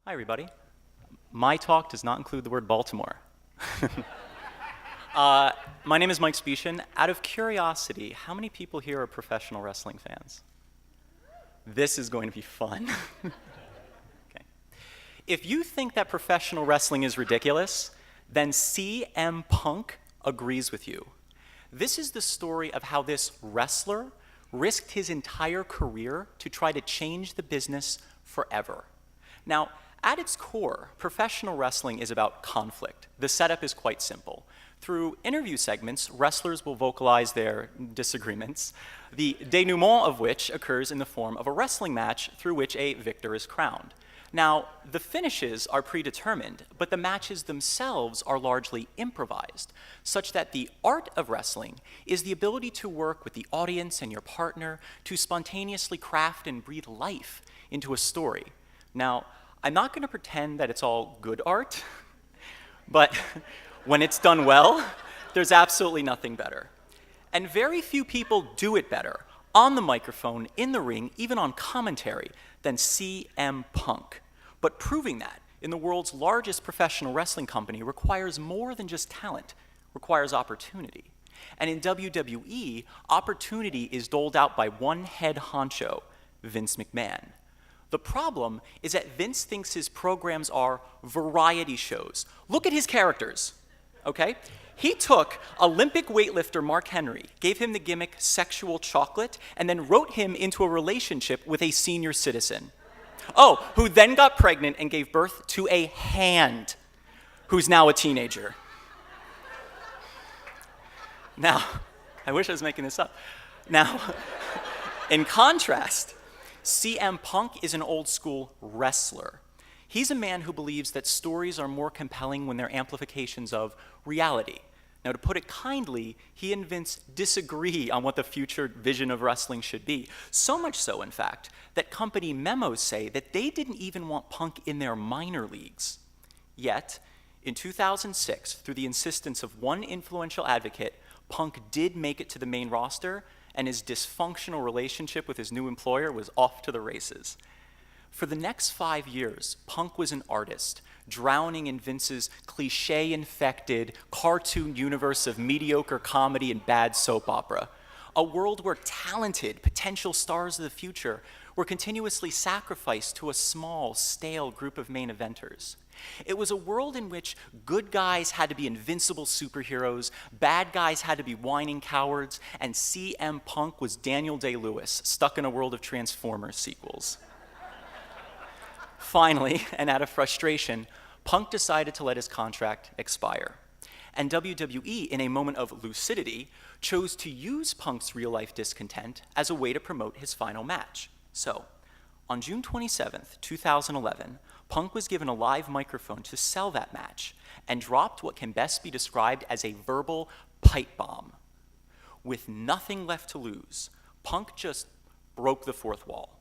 Hi, everybody. My talk does not include the word Baltimore. My name is Mike Specian. Out of curiosity, how many people here are professional wrestling fans? This is going to be fun. Okay. If you think that professional wrestling is ridiculous, then CM Punk agrees with you. This is the story of how this wrestler risked his entire career to try to change the business forever. Now, at its core, professional wrestling is about conflict. The setup is quite simple. Through interview segments, wrestlers will vocalize their disagreements, the denouement of which occurs in the form of a wrestling match through which a victor is crowned. Now, the finishes are predetermined, but the matches themselves are largely improvised, such that the art of wrestling is the ability to work with the audience and your partner to spontaneously craft and breathe life into a story. Now, I'm not going to pretend that it's all good art, but when it's done well, there's absolutely nothing better. And very few people do it better, on the microphone, in the ring, even on commentary, than CM Punk. But proving that in the world's largest professional wrestling company requires more than just talent, requires opportunity. And in WWE, opportunity is doled out by one head honcho, Vince McMahon. The problem is that Vince thinks his programs are variety shows. Look at his characters, okay? He took Olympic weightlifter Mark Henry, gave him the gimmick sexual chocolate, and then wrote him into a relationship with a senior citizen. Oh, who then got pregnant and gave birth to a hand, who's now a teenager. Now, I wish I was making this up. Now, in contrast, CM Punk is an old-school wrestler. He's a man who believes that stories are more compelling when they're amplifications of reality. Now, to put it kindly, he and Vince disagree on what the future vision of wrestling should be. So much so, in fact, that company memos say that they didn't even want Punk in their minor leagues. Yet, in 2006, through the insistence of one influential advocate, Punk did make it to the main roster, and his dysfunctional relationship with his new employer was off to the races. For the next 5 years, Punk was an artist, drowning in Vince's cliche-infected cartoon universe of mediocre comedy and bad soap opera, a world where talented potential stars of the future were continuously sacrificed to a small, stale group of main eventers. It was a world in which good guys had to be invincible superheroes, bad guys had to be whining cowards, and CM Punk was Daniel Day-Lewis, stuck in a world of Transformers sequels. Finally, and out of frustration, Punk decided to let his contract expire. And WWE, in a moment of lucidity, chose to use Punk's real-life discontent as a way to promote his final match. So, on June 27th, 2011, Punk was given a live microphone to sell that match and dropped what can best be described as a verbal pipe bomb. With nothing left to lose, Punk just broke the fourth wall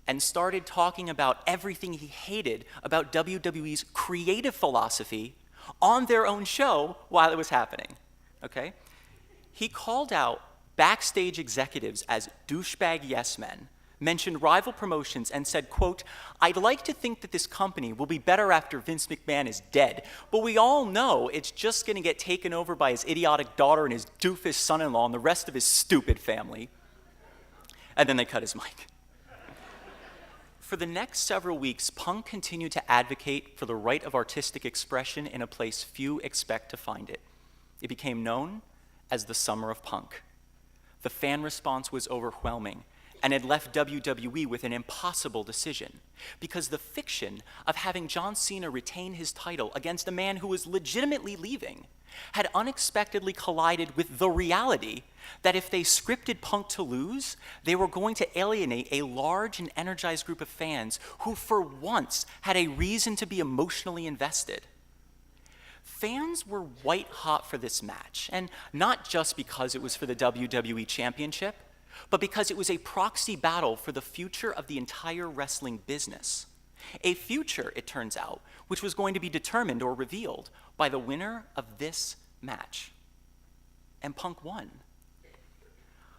and started talking about everything he hated about WWE's creative philosophy on their own show while it was happening, okay? He called out backstage executives as douchebag yes men, mentioned rival promotions, and said, quote, "I'd like to think that this company will be better after Vince McMahon is dead, but we all know it's just gonna get taken over by his idiotic daughter and his doofus son-in-law and the rest of his stupid family." And then they cut his mic. For the next several weeks, Punk continued to advocate for the right of artistic expression in a place few expect to find it. It became known as the Summer of Punk. The fan response was overwhelming and had left WWE with an impossible decision, because the fiction of having John Cena retain his title against a man who was legitimately leaving had unexpectedly collided with the reality that if they scripted Punk to lose, they were going to alienate a large and energized group of fans who for once had a reason to be emotionally invested. Fans were white hot for this match, and not just because it was for the WWE Championship, but because it was a proxy battle for the future of the entire wrestling business. A future, it turns out, which was going to be determined or revealed by the winner of this match. And Punk won.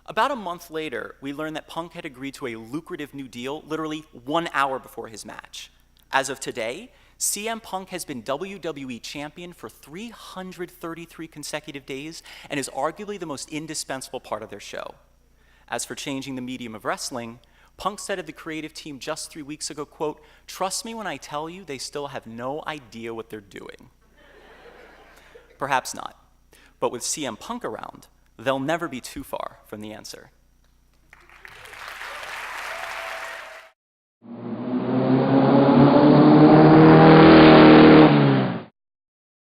About a month later, we learned that Punk had agreed to a lucrative new deal literally 1 hour before his match. As of today, CM Punk has been WWE champion for 333 consecutive days and is arguably the most indispensable part of their show. As for changing the medium of wrestling, Punk said of the creative team just 3 weeks ago, quote, "Trust me when I tell you they still have no idea what they're doing." Perhaps not, but with CM Punk around, they'll never be too far from the answer.